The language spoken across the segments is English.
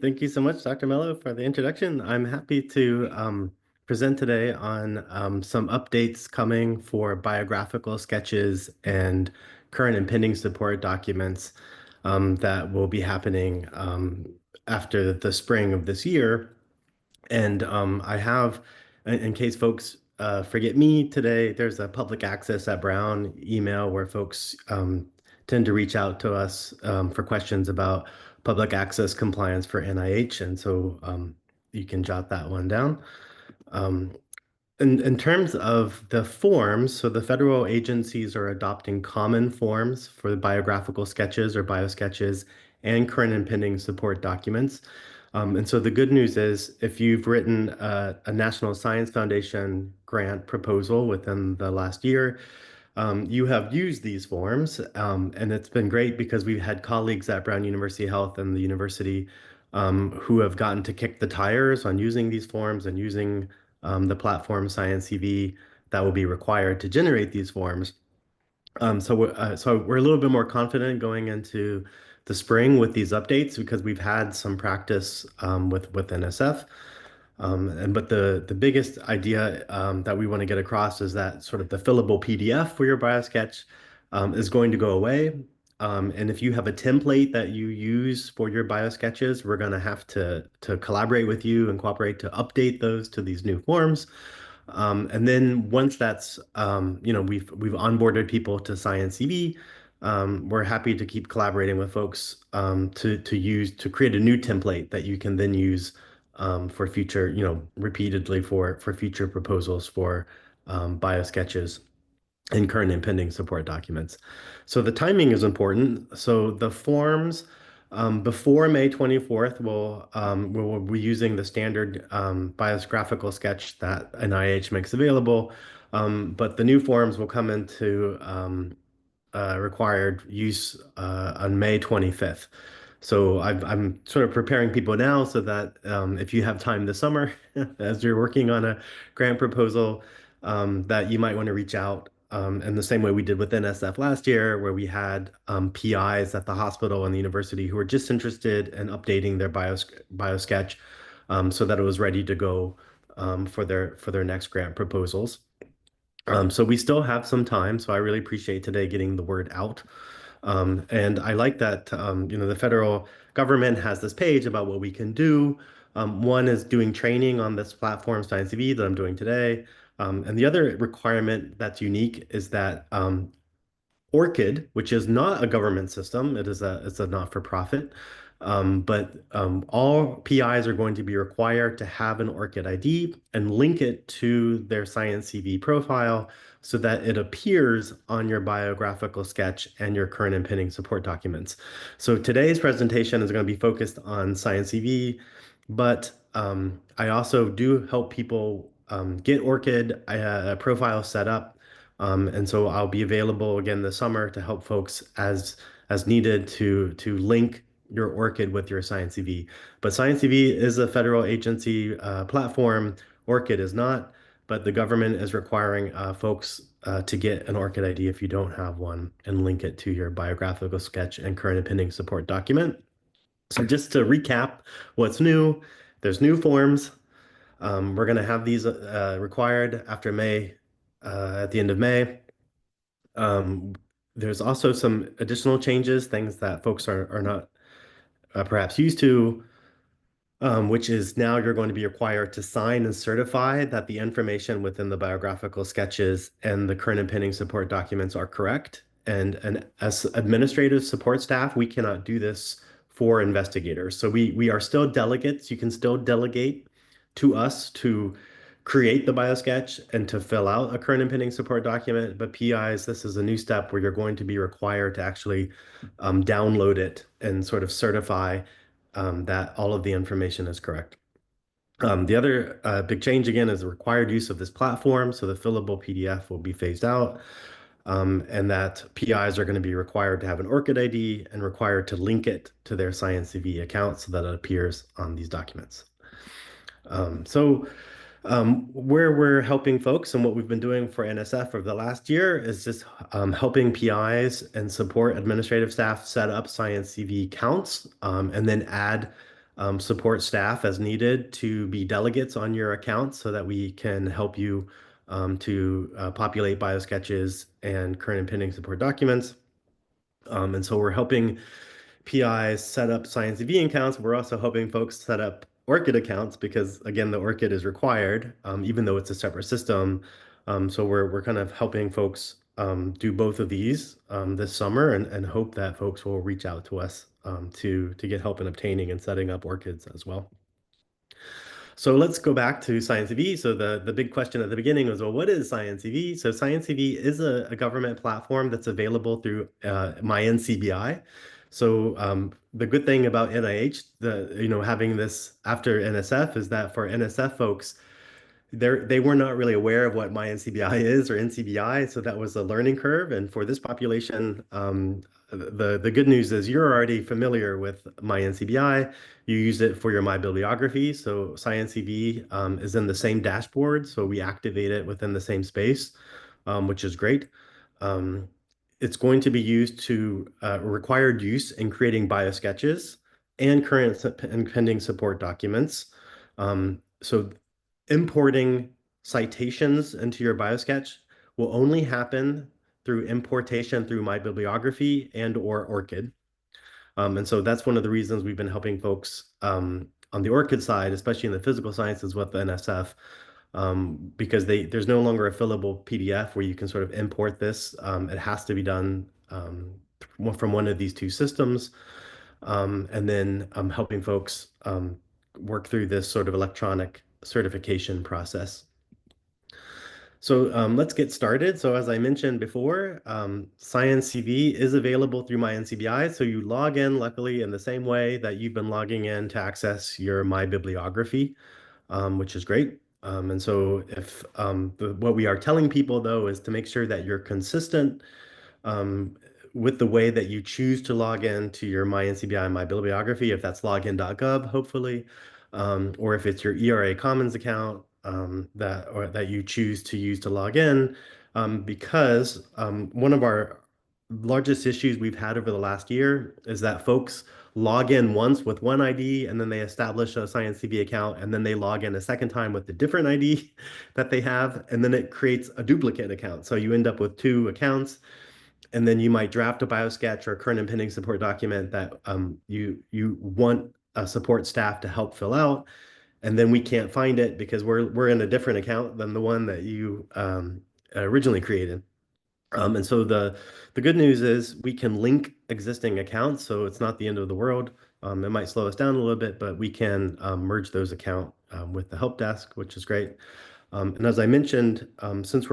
Great. Thank you so much, Dr. Mello, for the introduction. I'm happy to present today on some updates coming for biographical sketches and current and pending support documents that will be happening after the spring of this year. And I have, in case folks forget me today, there's a public access at Brown email where folks tend to reach out to us for questions about public access compliance for NIH. And so you can jot that one down. Um, in terms of the forms, so the federal agencies are adopting common forms for the biographical sketches or biosketches and current and pending support documents. And so the good news is if you've written a National Science Foundation grant proposal within the last year, you have used these forms, and it's been great because we've had colleagues at Brown University Health and the university who have gotten to kick the tires on using these forms and using the platform SciENcv that will be required to generate these forms. So we're a little bit more confident going into the spring with these updates because we've had some practice with NSF. But the biggest idea that we want to get across is that sort of the fillable PDF for your biosketch is going to go away. And if you have a template that you use for your biosketches, we're going to have to collaborate with you and cooperate to update those to these new forms. And then once that's, we've onboarded people to SciENcv, we're happy to keep collaborating with folks to create a new template that you can then use for future, repeatedly for future proposals for biosketches and current and pending support documents. So the timing is important. So the forms before May 24th we'll be using the standard biographical sketch that NIH makes available. But the new forms will come into required use on May 25th. So I'm sort of preparing people now so that if you have time this summer, as you're working on a grant proposal, that you might want to reach out in the same way we did with NSF last year, where we had PIs at the hospital and the university who were just interested in updating their biosketch so that it was ready to go for their next grant proposals. So we still have some time, so I really appreciate today getting the word out. And I like that, the federal government has this page about what we can do. One is doing training on this platform, SciENcv, that I'm doing today. And the other requirement that's unique is that ORCID, which is not a government system, it's a not-for-profit, but all PIs are going to be required to have an ORCID ID and link it to their SciENcv profile so that it appears on your biographical sketch and your current and pending support documents. So today's presentation is going to be focused on SciENcv, but I also do help people get ORCID profile set up. And so I'll be available again this summer to help folks as needed to link your ORCID with your SciENcv. But SciENcv is a federal agency platform. ORCID is not, but the government is requiring folks to get an ORCID ID if you don't have one and link it to your biographical sketch and current and pending support document. So just to recap what's new, there's new forms. We're going to have these required after May, at the end of May. There's also some additional changes, things that folks are not perhaps used to, which is now you're going to be required to sign and certify that the information within the biographical sketches and the current and pending support documents are correct. And as administrative support staff, we cannot do this for investigators. So we are still delegates. You can still delegate to us to create the biosketch and to fill out a current and pending support document. But PIs, this is a new step where you're going to be required to actually download it and sort of certify that all of the information is correct. The other big change again is the required use of this platform. So the fillable PDF will be phased out. And that PIs are going to be required to have an ORCID ID and required to link it to their SciENcv account so that it appears on these documents. Where we're helping folks and what we've been doing for NSF over the last year is just helping PIs and support administrative staff set up SciENcv accounts and then add support staff as needed to be delegates on your account so that we can help you to populate biosketches and current and pending support documents. And so we're helping PIs set up SciENcv accounts. We're also helping folks set up ORCID accounts because, again, the ORCID is required, even though it's a separate system. So we're kind of helping folks do both of these this summer and hope that folks will reach out to us to get help in obtaining and setting up ORCIDs as well. So let's go back to SciENcv. So the big question at the beginning was, well, what is SciENcv? So SciENcv is a government platform that's available through MyNCBI. So the good thing about NIH, having this after NSF is that for NSF folks, they were not really aware of what MyNCBI is or NCBI, so that was a learning curve. And for this population, the good news is you're already familiar with MyNCBI. You use it for your My Bibliography. So SciENcv is in the same dashboard, so we activate it within the same space, which is great. It's going to be used to required use in creating biosketches and current and pending support documents. So importing citations into your biosketch will only happen through importation through My Bibliography and or ORCID. And so that's one of the reasons we've been helping folks on the ORCID side, especially in the physical sciences with the NSF, because there's no longer a fillable PDF where you can sort of import this. It has to be done from one of these two systems. And then helping folks work through this sort of electronic certification process. So let's get started. So as I mentioned before, SciENcv is available through MyNCBI. So you log in, luckily, in the same way that you've been logging in to access your My Bibliography, which is great. And so if what we are telling people, though, is to make sure that you're consistent with the way that you choose to log in to your MyNCBI My Bibliography, if that's login.gov, hopefully, or if it's your ERA Commons account that you choose to use to log in, because one of our largest issues we've had over the last year is that folks log in once with one ID and then they establish a SciENcv account and then they log in a second time with a different ID that they have, and then it creates a duplicate account. So you end up with two accounts, and then you might draft a biosketch or a current and pending support document that you want a support staff to help fill out, and then we can't find it because we're in a different account than the one that you originally created. And so the good news is we can link existing accounts, so it's not the end of the world. It might slow us down a little bit, but we can merge those accounts with the help desk, which is great. And as I mentioned, since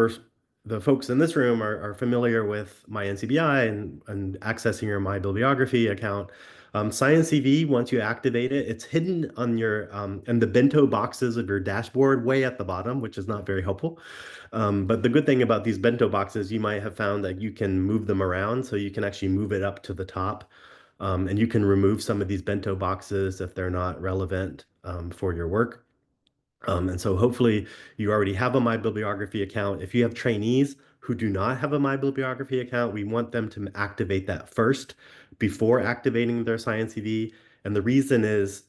the folks in this room are familiar with MyNCBI and accessing your My Bibliography account, SciENcv, once you activate it, it's hidden on your in the bento boxes of your dashboard way at the bottom, which is not very helpful. But the good thing about these bento boxes, you might have found that you can move them around, so you can actually move it up to the top. And you can remove some of these bento boxes if they're not relevant for your work. And so hopefully you already have a My Bibliography account. If you have trainees who do not have a My Bibliography account, we want them to activate that first before activating their SciENcv. And the reason is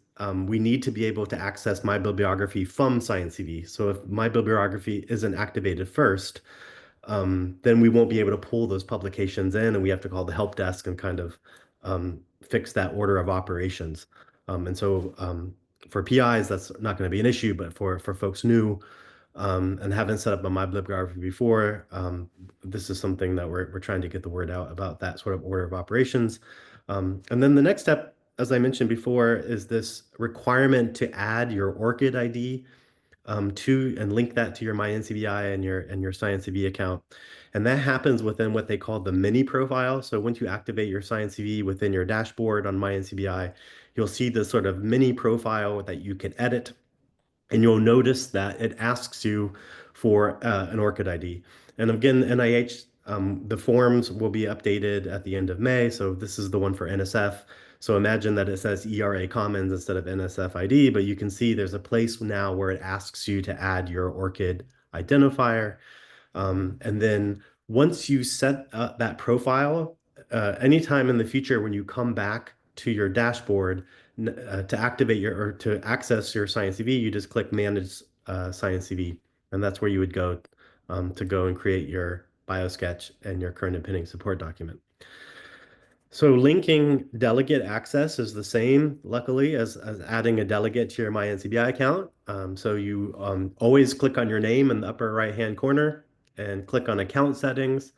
we need to be able to access My Bibliography from SciENcv. So if My Bibliography isn't activated first, then we won't be able to pull those publications in, and we have to call the help desk and kind of fix that order of operations. And so for PIs, that's not going to be an issue, but for folks new and haven't set up a My Bibliography before, this is something that we're trying to get the word out about, that sort of order of operations. And then the next step, as I mentioned before, is this requirement to add your ORCID ID to and link that to your MyNCBI and your SciENcv account. And that happens within what they call the mini profile. So once you activate your SciENcv within your dashboard on MyNCBI, you'll see this sort of mini profile that you can edit. And you'll notice that it asks you for an ORCID ID. And again, NIH, the forms will be updated at the end of May. So this is the one for NSF. So imagine that it says ERA Commons instead of NSF ID, but you can see there's a place now where it asks you to add your ORCID identifier. And then once you set that profile, anytime in the future when you come back to your dashboard, To activate your or to access your SciENcv, you just click Manage SciENcv, and that's where you would go to go and create your biosketch and your current and pending support document. So linking delegate access is the same, luckily, as adding a delegate to your MyNCBI account. So you always click on your name in the upper right-hand corner and click on account settings.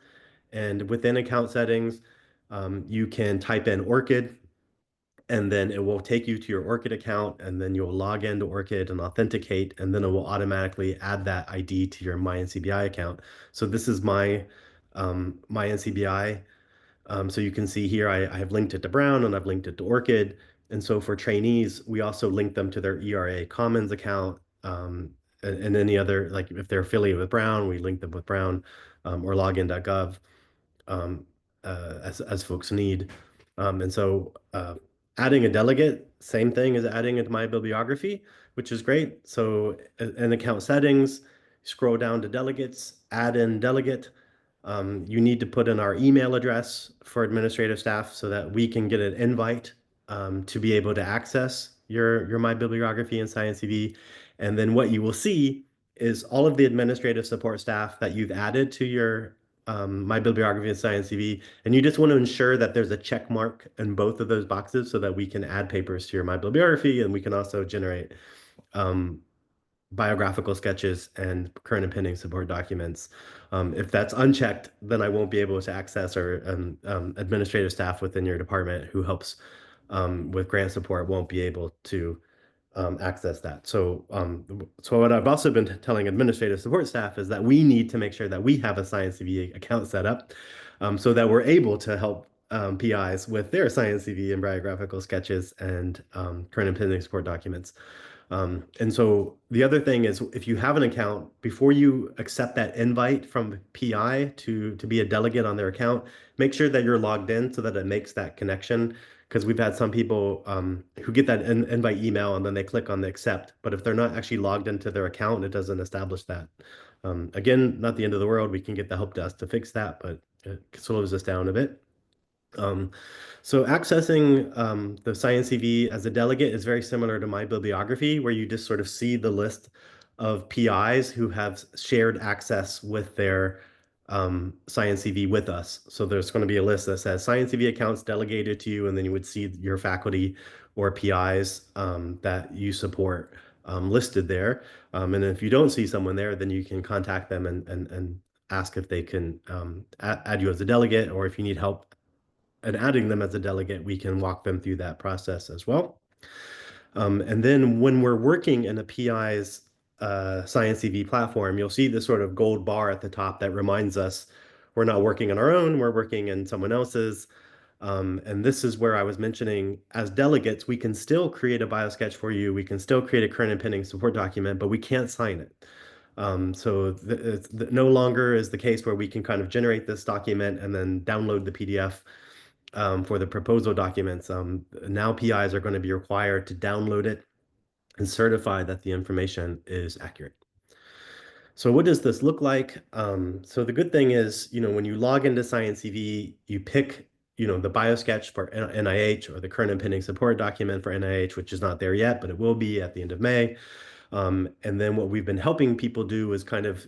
And within account settings, you can type in ORCID, and then it will take you to your ORCID account, and then you'll log into ORCID and authenticate, and then it will automatically add that ID to your MyNCBI account. So this is my NCBI. So you can see here, I have linked it to Brown and I've linked it to ORCID. And so for trainees, we also link them to their ERA Commons account, and any other, like if they're affiliated with Brown, we link them with Brown, or login.gov, um, as folks need. And so adding a delegate, same thing as adding it to my bibliography, which is great. So in account settings, scroll down to delegates, add in delegate. You need to put in our email address for administrative staff so that we can get an invite to be able to access your My Bibliography and SciENcv. And then what you will see is all of the administrative support staff that you've added to your My Bibliography and SciENcv, and you just want to ensure that there's a check mark in both of those boxes so that we can add papers to your My Bibliography, and we can also generate um, biographical sketches and current and pending support documents. If that's unchecked, then I won't be able to access, or administrative staff within your department who helps with grant support won't be able to access that. So what I've also been telling administrative support staff is that we need to make sure that we have a SciENcv account set up, so that we're able to help PIs with their SciENcv and biographical sketches and current and pending support documents. And so the other thing is, if you have an account, before you accept that invite from PI to be a delegate on their account, make sure that you're logged in so that it makes that connection. Because we've had some people who get that invite email and then they click on the accept, but if they're not actually logged into their account, it doesn't establish that. Again, not the end of the world. We can get the help desk to fix that, but it slows us down a bit. Um, so accessing the SciENcv as a delegate is very similar to my bibliography, where you just sort of see the list of PIs who have shared access with their SciENcv with us. So there's going to be a list that says SciENcv accounts delegated to you, and then you would see your faculty or PIs that you support listed there. And if you don't see someone there, then you can contact them and ask if they can add you as a delegate, or if you need help and adding them as a delegate, we can walk them through that process as well. And then when we're working in a PI's SciENcv platform, you'll see this sort of gold bar at the top that reminds us we're not working on our own, we're working in someone else's. And this is where I was mentioning, as delegates, we can still create a biosketch for you. We can still create a current and pending support document, but we can't sign it. So no longer is the case where we can kind of generate this document and then download the PDF for the proposal documents. Now PIs are going to be required to download it and certify that the information is accurate. So what does this look like? So the good thing is, when you log into SciENcv, you pick, the biosketch for NIH, or the current and pending support document for NIH, which is not there yet, but it will be at the end of May. And then what we've been helping people do is kind of,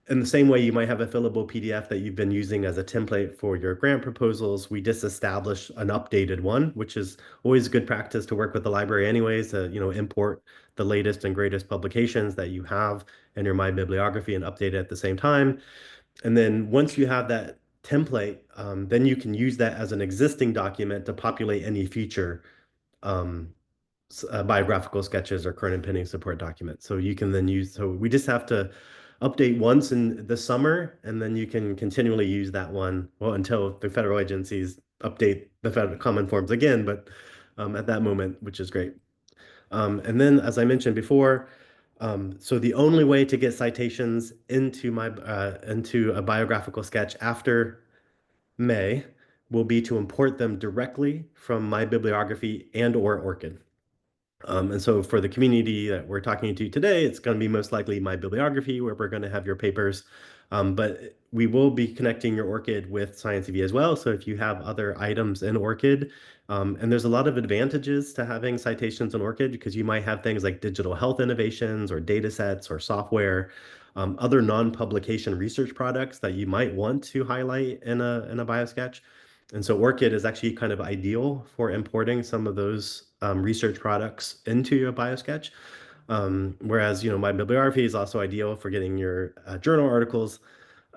in the same way you might have a fillable PDF that you've been using as a template for your grant proposals, we just established an updated one, which is always good practice to work with the library anyways, to import the latest and greatest publications that you have in your My Bibliography and update it at the same time. And then once you have that template, then you can use that as an existing document to populate any future um, biographical sketches or current and pending support documents. So you can then use, so we just have to update once in the summer, and then you can continually use that one, well, until the federal agencies update the federal common forms again, but at that moment, which is great. And then, as I mentioned before, so the only way to get citations into a biographical sketch after May will be to import them directly from my bibliography and or ORCID. And so for the community that we're talking to today, it's going to be most likely my bibliography where we're going to have your papers. But we will be connecting your ORCID with SciENcv as well. So if you have other items in ORCID, and there's a lot of advantages to having citations in ORCID because you might have things like digital health innovations or data sets or software, other non-publication research products that you might want to highlight in a biosketch. And so ORCID is actually kind of ideal for importing some of those research products into your biosketch. Whereas, my bibliography is also ideal for getting your journal articles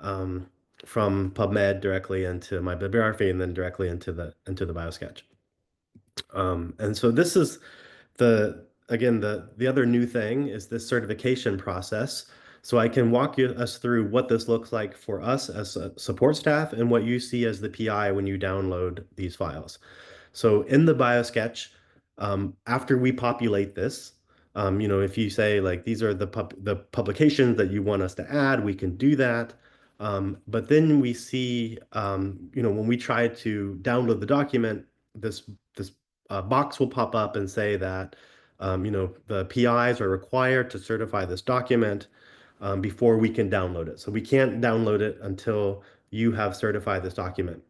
um, from PubMed directly into my bibliography and then directly into the biosketch. And so this is the other new thing is this certification process. So I can walk us through what this looks like for us as a support staff and what you see as the PI when you download these files. So in the biosketch, after we populate this, if you say like these are the publications that you want us to add, we can do that. But then we see, when we try to download the document, this box will pop up and say that, the PIs are required to certify this document before we can download it. So we can't download it until you have certified this document.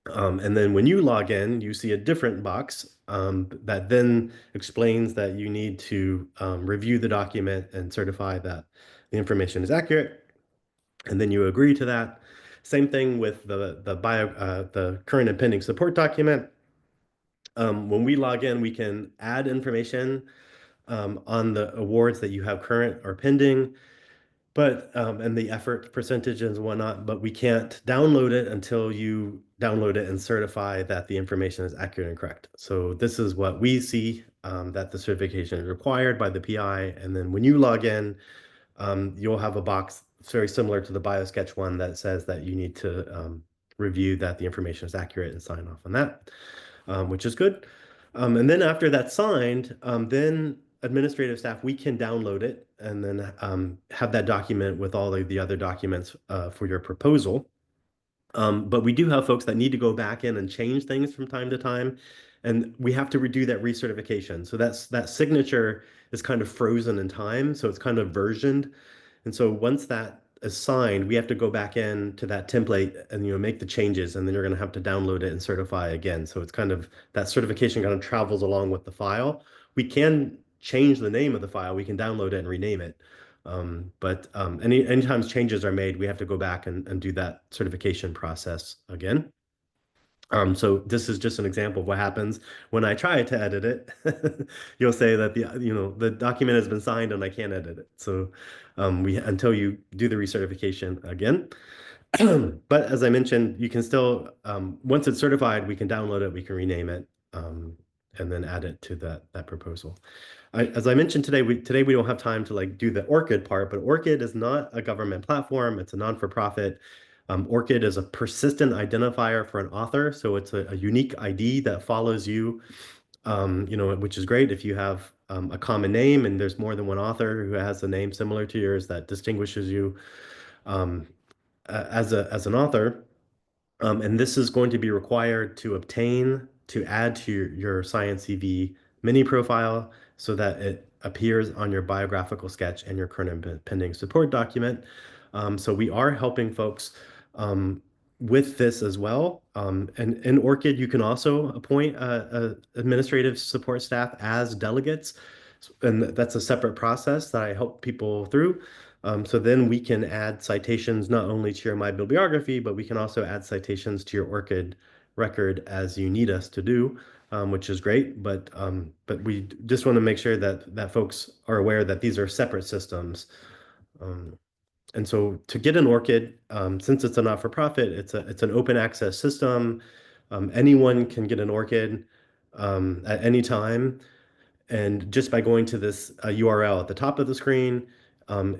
And then when you log in, you see a different box that then explains that you need to review the document and certify that the information is accurate. And then you agree to that. Same thing with the current and pending support document. When we log in, we can add information on the awards that you have current or pending, but and the effort percentages and whatnot, but we can't download it until you download it and certify that the information is accurate and correct. So this is what we see, that the certification is required by the PI. And then when you log in, you'll have a box very similar to the BioSketch one that says that you need to review that the information is accurate and sign off on that, which is good. And then after that's signed, then administrative staff, we can download it and then have that document with all of the other documents for your proposal. But we do have folks that need to go back in and change things from time to time, and we have to redo that recertification. So that signature is kind of frozen in time, so it's kind of versioned. And so once that is signed, we have to go back in to that template and make the changes, and then you're going to have to download it and certify again. So it's kind of that certification kind of travels along with the file. We can change the name of the file. We can download it and rename it. But anytime changes are made, we have to go back and do that certification process again. So this is just an example of what happens when I try to edit it. You'll say that the document has been signed and I can't edit it. So we until you do the recertification again. But as I mentioned, you can still once it's certified, we can download it, we can rename it, and then add it to that proposal. As I mentioned today, we don't have time to like do the ORCID part, but ORCID is not a government platform. It's a non-for-profit. ORCID is a persistent identifier for an author, so it's a unique ID that follows you, which is great if you have a common name and there's more than one author who has a name similar to yours that distinguishes you um, as an author. And this is going to be required to obtain to add to your SciENcv mini profile so that it appears on your biographical sketch and your current and pending support document. So we are helping folks with this as well. And in ORCID, you can also appoint administrative support staff as delegates. And that's a separate process that I help people through. So then we can add citations not only to your My Bibliography, but we can also add citations to your ORCID record as you need us to do, which is great. But we just want to make sure that folks are aware that these are separate systems. And so to get an ORCID, since it's a not-for-profit, it's an open access system. Anyone can get an ORCID at any time. And just by going to this URL at the top of the screen,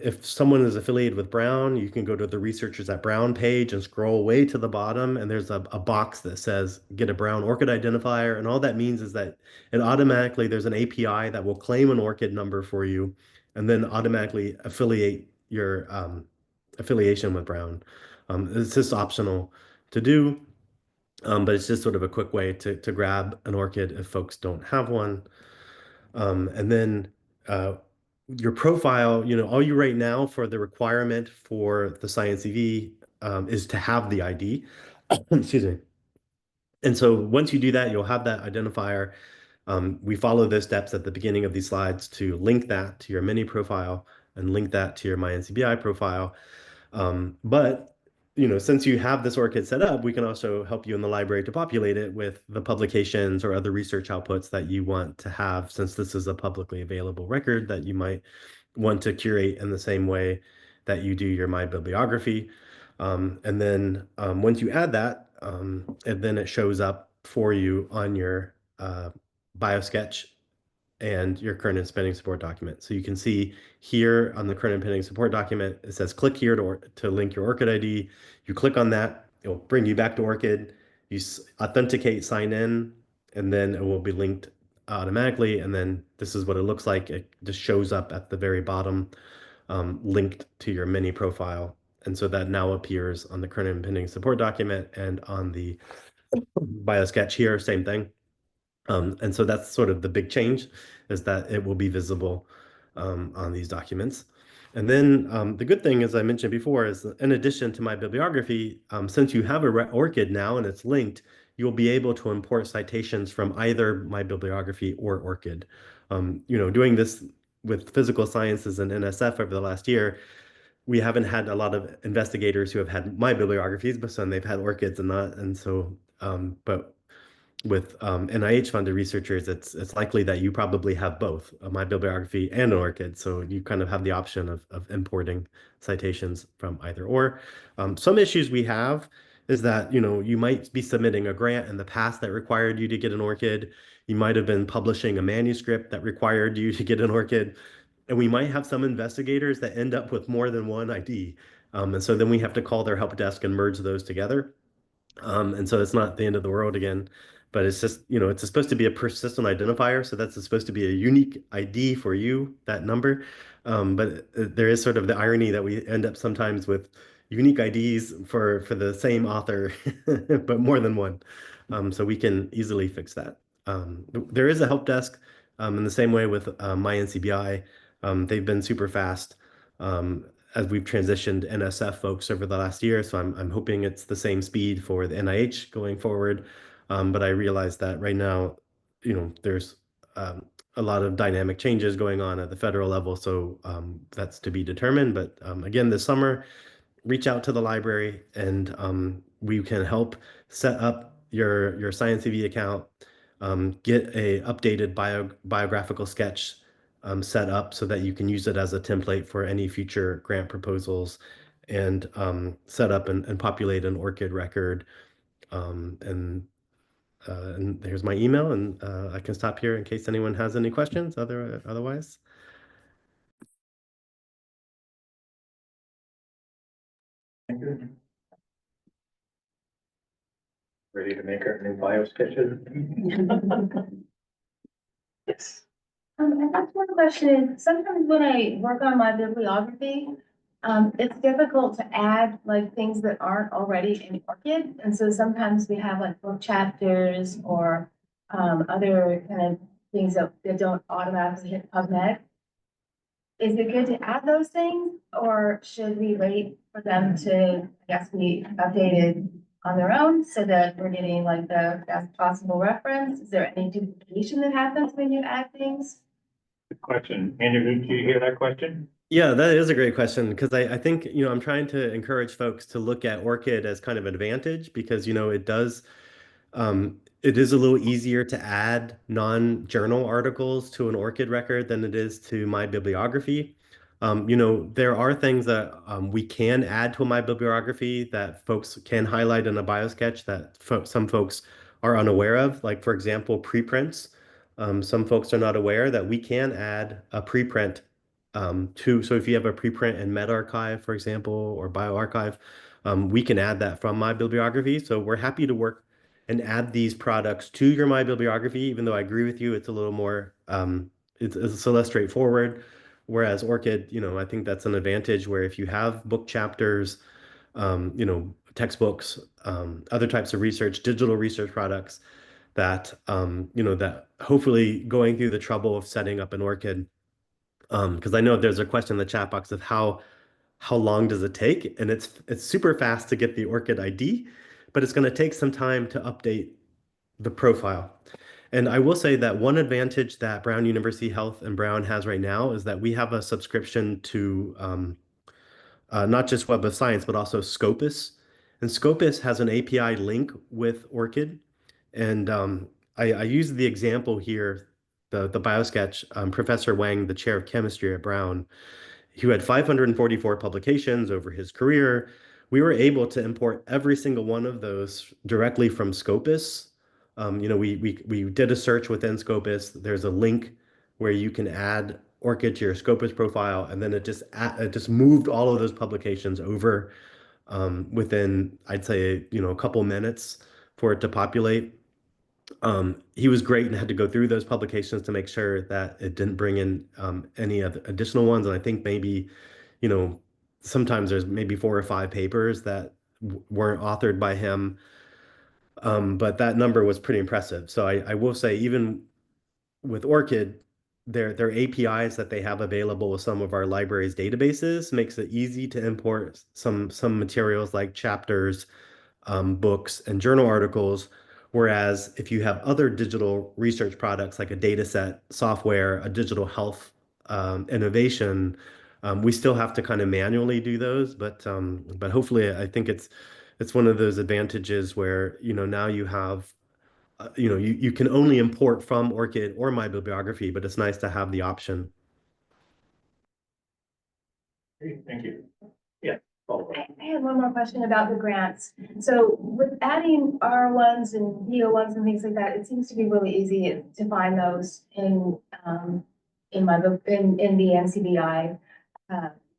if someone is affiliated with Brown, you can go to the Researchers at Brown page and scroll way to the bottom, and there's a box that says get a Brown ORCID identifier. And all that means is that it automatically, there's an API that will claim an ORCID number for you and then automatically affiliate your affiliation with Brown. It's just optional to do, but it's just sort of a quick way to grab an ORCID if folks don't have one. And then uh, your profile, all you write now for the requirement for the SciENcv is to have the ID. Excuse me. And so once you do that, you'll have that identifier. We follow those steps at the beginning of these slides to link that to your mini profile and link that to your MyNCBI profile. But since you have this ORCID set up, we can also help you in the library to populate it with the publications or other research outputs that you want to have, since this is a publicly available record that you might want to curate in the same way that you do your My Bibliography. And then once you add that, and then it shows up for you on your BioSketch and your current and pending support document. So you can see here on the current and pending support document, it says click here to link your ORCID ID. You click on that, it'll bring you back to ORCID. You authenticate, sign in, and then it will be linked automatically. And then this is what it looks like. It just shows up at the very bottom, linked to your mini profile. And so that now appears on the current and pending support document and on the BioSketch here, same thing. And so that's sort of the big change, is that it will be visible on these documents. And then the good thing, as I mentioned before, is in addition to My Bibliography, since you have a ORCID now and it's linked, you'll be able to import citations from either My Bibliography or ORCID. Doing this with physical sciences and NSF over the last year, we haven't had a lot of investigators who have had My Bibliographies, but some they've had ORCIDs and not. And so, but with NIH funded researchers, it's likely that you probably have both My Bibliography and an ORCID. So you kind of have the option of importing citations from either or. Some issues we have is that, you might be submitting a grant in the past that required you to get an ORCID. You might have been publishing a manuscript that required you to get an ORCID. And we might have some investigators that end up with more than one ID. And so then we have to call their help desk and merge those together. And so it's not the end of the world again, but it's just, it's supposed to be a persistent identifier. So that's supposed to be a unique ID for you, that number. But there is sort of the irony that we end up sometimes with unique IDs for the same author, but more than one. So we can easily fix that. There is a help desk in the same way with MyNCBI. They've been super fast. As we've transitioned NSF folks over the last year. So I'm hoping it's the same speed for the NIH going forward. But I realize that right now, there's a lot of dynamic changes going on at the federal level. So that's to be determined. But again, this summer, reach out to the library and we can help set up your SciENcv account, get a updated biographical sketch set up so that you can use it as a template for any future grant proposals, and set up and populate an ORCID record. And here's my email, and I can stop here in case anyone has any questions otherwise. Ready to make our new bio sketches? Yes. I have one question. Sometimes when I work on my bibliography, it's difficult to add like things that aren't already in ORCID. And so sometimes we have like book chapters or other kind of things that don't automatically hit PubMed. Is it good to add those things, or should we wait for them to, I guess, be updated on their own so that we're getting like the best possible reference? Is there any duplication that happens when you add things? Good question. Andrew, did you hear that question? Yeah, that is a great question, because I think, I'm trying to encourage folks to look at ORCID as kind of an advantage, because, it is a little easier to add non-journal articles to an ORCID record than it is to My Bibliography. There are things that we can add to My Bibliography that folks can highlight in a BioSketch that some folks are unaware of. Like, for example, preprints. Some folks are not aware that we can add a preprint so if you have a preprint in medRxiv, for example, or bioRxiv, we can add that from My Bibliography. So we're happy to work and add these products to your My Bibliography, even though I agree with you, it's a little more, it's less straightforward. Whereas ORCID, I think that's an advantage, where if you have book chapters, textbooks, other types of research, digital research products that that hopefully going through the trouble of setting up an ORCID, because I know there's a question in the chat box of how long does it take, and it's super fast to get the ORCID ID, but it's going to take some time to update the profile. And I will say that one advantage that Brown University Health and Brown has right now is that we have a subscription to not just Web of Science, but also Scopus. And Scopus has an API link with ORCID. And I use the example here, the biosketch, Professor Wang, the chair of chemistry at Brown, who had 544 publications over his career. We were able to import every single one of those directly from Scopus. We did a search within Scopus. There's a link where you can add ORCID to your Scopus profile, and then it just moved all of those publications over within, I'd say, a couple minutes for it to populate. He was great and had to go through those publications to make sure that it didn't bring in any other additional ones. And I think maybe, you know, sometimes there's maybe 4 or 5 papers that weren't authored by him. But that number was pretty impressive. So I will say, even with ORCID, their APIs that they have available with some of our library's databases makes it easy to import some materials like chapters, books, and journal articles. Whereas if you have other digital research products like a data set, software, a digital health innovation, we still have to kind of manually do those. But hopefully, I think it's one of those advantages where now you have you can only import from ORCID or my bibliography, but it's nice to have the option. Great, thank you. Yeah. Follow up. I had one more question about the grants. So with adding R1s and VO1s and things like that, it seems to be really easy to find those in my book, in the NCBI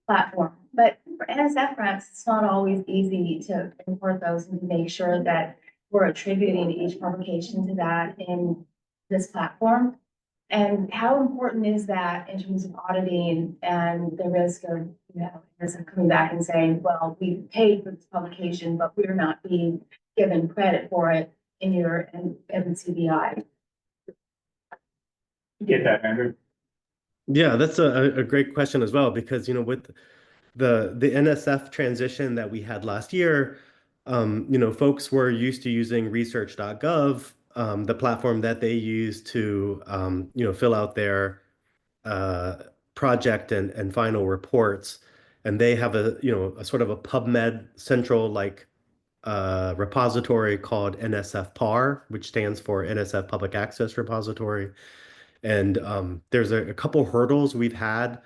platform. But for NSF grants, it's not always easy to import those and to make sure that we're attributing each publication to that in this platform. And how important is that in terms of auditing and the risk of, coming back and saying, well, we paid for this publication, but we're not being given credit for it in your NCBI? Get that, Andrew? Yeah, that's a great question as well, because with the NSF transition that we had last year, folks were used to using research.gov, the platform that they use to fill out their project and final reports. And they have a sort of a PubMed central repository called NSF PAR, which stands for NSF Public Access Repository. And there's a couple hurdles we've had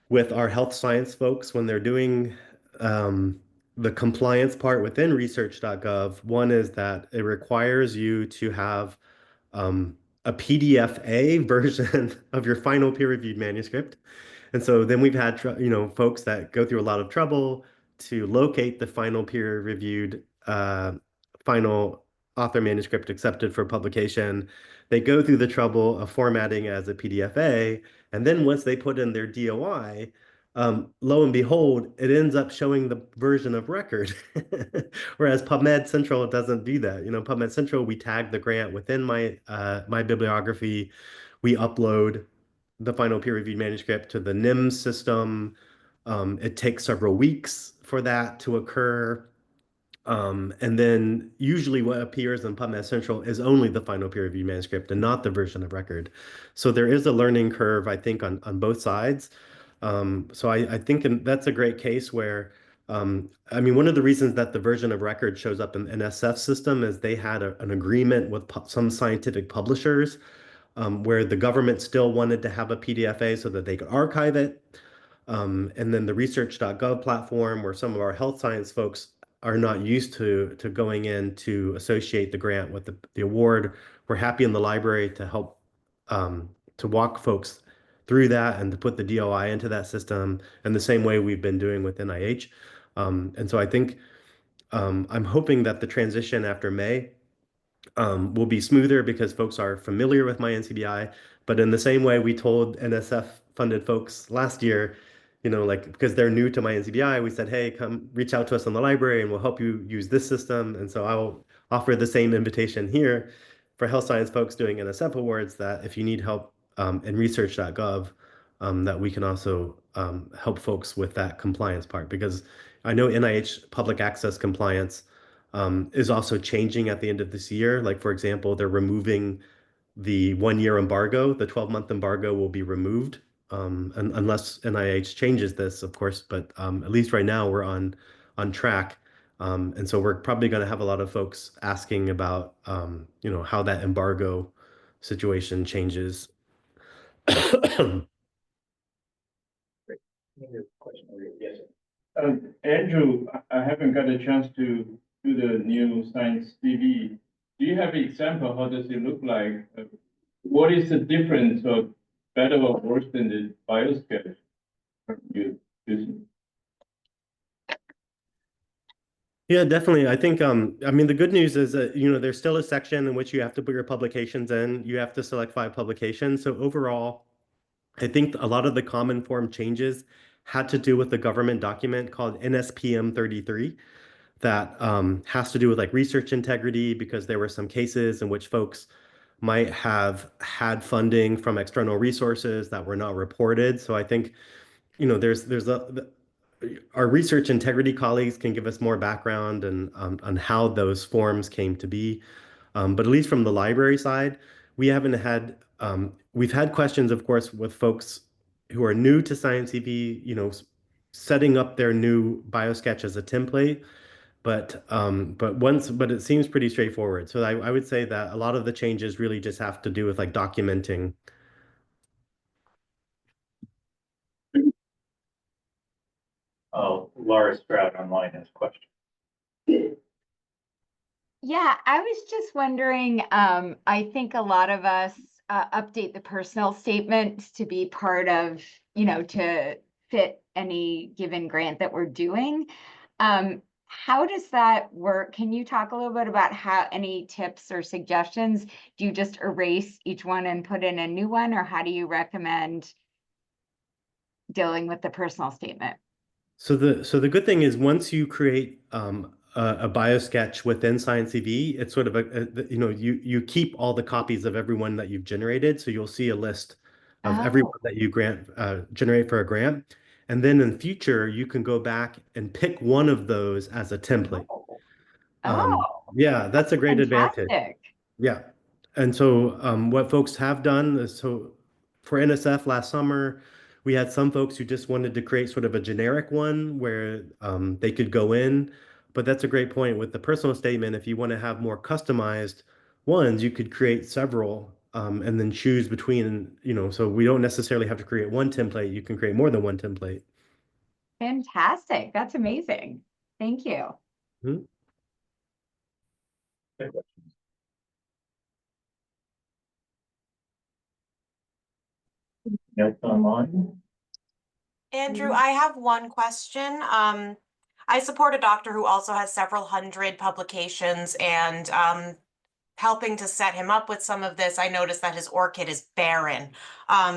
with our health science folks when they're doing the compliance part within research.gov. One is that it requires you to have a PDF-A version of your final peer-reviewed manuscript. And so then we've had folks that go through a lot of trouble to locate the final peer-reviewed final author manuscript accepted for publication. They go through the trouble of formatting as a PDF-A, and then once they put in their DOI, lo and behold, it ends up showing the version of record. Whereas PubMed Central doesn't do that. PubMed Central, we tag the grant within my bibliography. We upload the final peer-reviewed manuscript to the NIMS system. It takes several weeks for that to occur. And then usually what appears in PubMed Central is only the final peer-reviewed manuscript and not the version of record. So there is a learning curve, I think, on both sides. So I think that's a great case where, one of the reasons that the version of record shows up in the NSF system is they had an agreement with some scientific publishers where the government still wanted to have a PDF-A so that they could archive it. And then the research.gov platform, where some of our health science folks are not used to going in to associate the grant with the award. We're happy in the library to help to walk folks through that and to put the DOI into that system in the same way we've been doing with NIH. And so I think I'm hoping that the transition after May will be smoother because folks are familiar with my NCBI. But in the same way we told NSF funded folks last year, because they're new to my NCBI, we said, hey, come reach out to us in the library and we'll help you use this system. And so I'll offer the same invitation here. for health science folks doing NSF awards that if you need help in research.gov, that we can also help folks with that compliance part because I know NIH public access compliance is also changing at the end of this year. Like, for example, they're removing the 1 year embargo, the 12-month embargo will be removed unless NIH changes this, of course. But at least right now we're on track. And so we're probably going to have a lot of folks asking about, how that embargo situation changes. Question over here. Yes. Andrew, I haven't got a chance to do the new SciENcv. Do you have an example? How does it look like? What is the difference of better or worse than the biosketch you using? Yeah, definitely. I think, I mean, the good news is that, there's still a section in which you have to put your publications in. You have to select 5 publications. So overall, I think a lot of the common form changes had to do with the government document called NSPM 33 that has to do with like research integrity because there were some cases in which folks might have had funding from external resources that were not reported. So I think, our research integrity colleagues can give us more background and on how those forms came to be. But at least from the library side, we've had questions, of course, with folks who are new to SciENcv, setting up their new biosketch as a template. But it seems pretty straightforward. So I would say that a lot of the changes really just have to do with like documenting. Oh, Laura Stroud online has a question. Yeah, I was just wondering, I think a lot of us update the personal statement to be part of, to fit any given grant that we're doing. How does that work? Can you talk a little bit about how any tips or suggestions? Do you just erase each one and put in a new one, or how do you recommend dealing with the personal statement? So the good thing is once you create a biosketch within SciENcv, it's sort of you keep all the copies of everyone that you've generated. So you'll see a list of everyone Oh, that you generate for a grant. And then in future, you can go back and pick one of those as a template. oh, Yeah, that's a great advantage. fantastic. Yeah. And so what folks have done is so for NSF last summer, we had some folks who just wanted to create sort of a generic one where they could go in. But that's a great point with the personal statement. If you want to have more customized ones, you could create several and then choose between, so we don't necessarily have to create one template. You can create more than one template. Fantastic. That's amazing. Thank you. Mhm. Notes online. Andrew, I have one question. I support a doctor who also has several hundred publications and helping to set him up with some of this, I noticed that his ORCID is barren.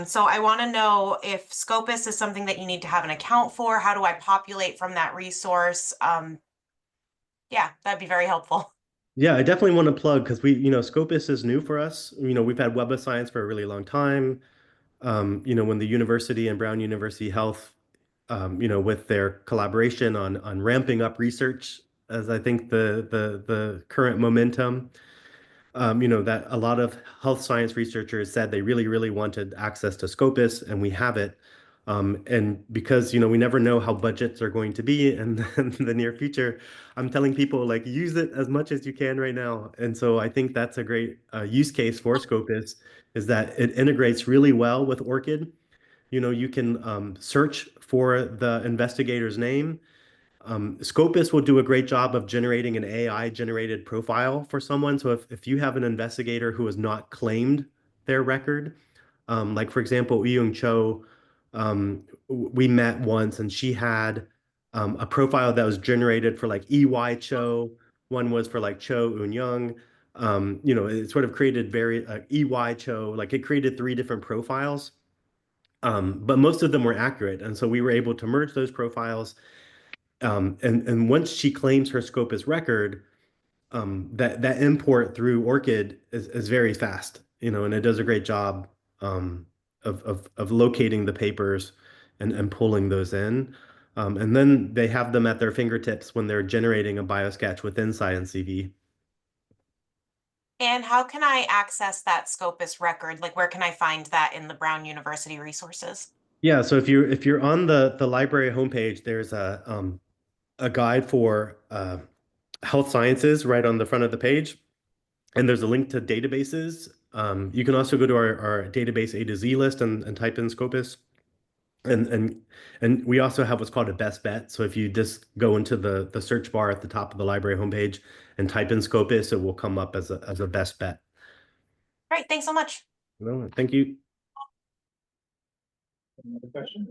So I want to know if Scopus is something that you need to have an account for. How do I populate from that resource? Yeah, that'd be very helpful. Yeah, I definitely want to plug because Scopus is new for us. We've had Web of Science for a really long time. When the university and Brown University Health, with their collaboration on ramping up research as I think the current momentum, that a lot of health science researchers said they really, really wanted access to Scopus, and we have it. And because, we never know how budgets are going to be in the near future, I'm telling people like use it as much as you can right now. And so I think that's a great use case for Scopus is that it integrates really well with ORCID. You can search for the investigator's name. Scopus will do a great job of generating an AI generated profile for someone. So if you have an investigator who has not claimed their record, like for example, Eung Cho, we met once and she had a profile that was generated for like EY Cho. One was for like Cho Eun Young. It sort of created very EY Cho, like it created 3 different profiles. But most of them were accurate. And so we were able to merge those profiles. And once she claims her Scopus record, that import through ORCID is very fast, and it does a great job of locating the papers and pulling those in. And then they have them at their fingertips when they're generating a biosketch within SciENcv. And how can I access that Scopus record? Like, where can I find that in the Brown University resources? Yeah, so if you're on the library homepage, there's a guide for health sciences right on the front of the page, and there's a link to databases. You can also go to our database A to Z list and type in Scopus. And we also have what's called a best bet. So if you just go into the search bar at the top of the library homepage and type in Scopus, it will come up as a best bet. Great, thanks so much. Well, thank you. Any other questions?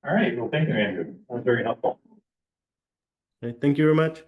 All right, well, thank you, Andrew. That was very helpful. Okay, thank you very much.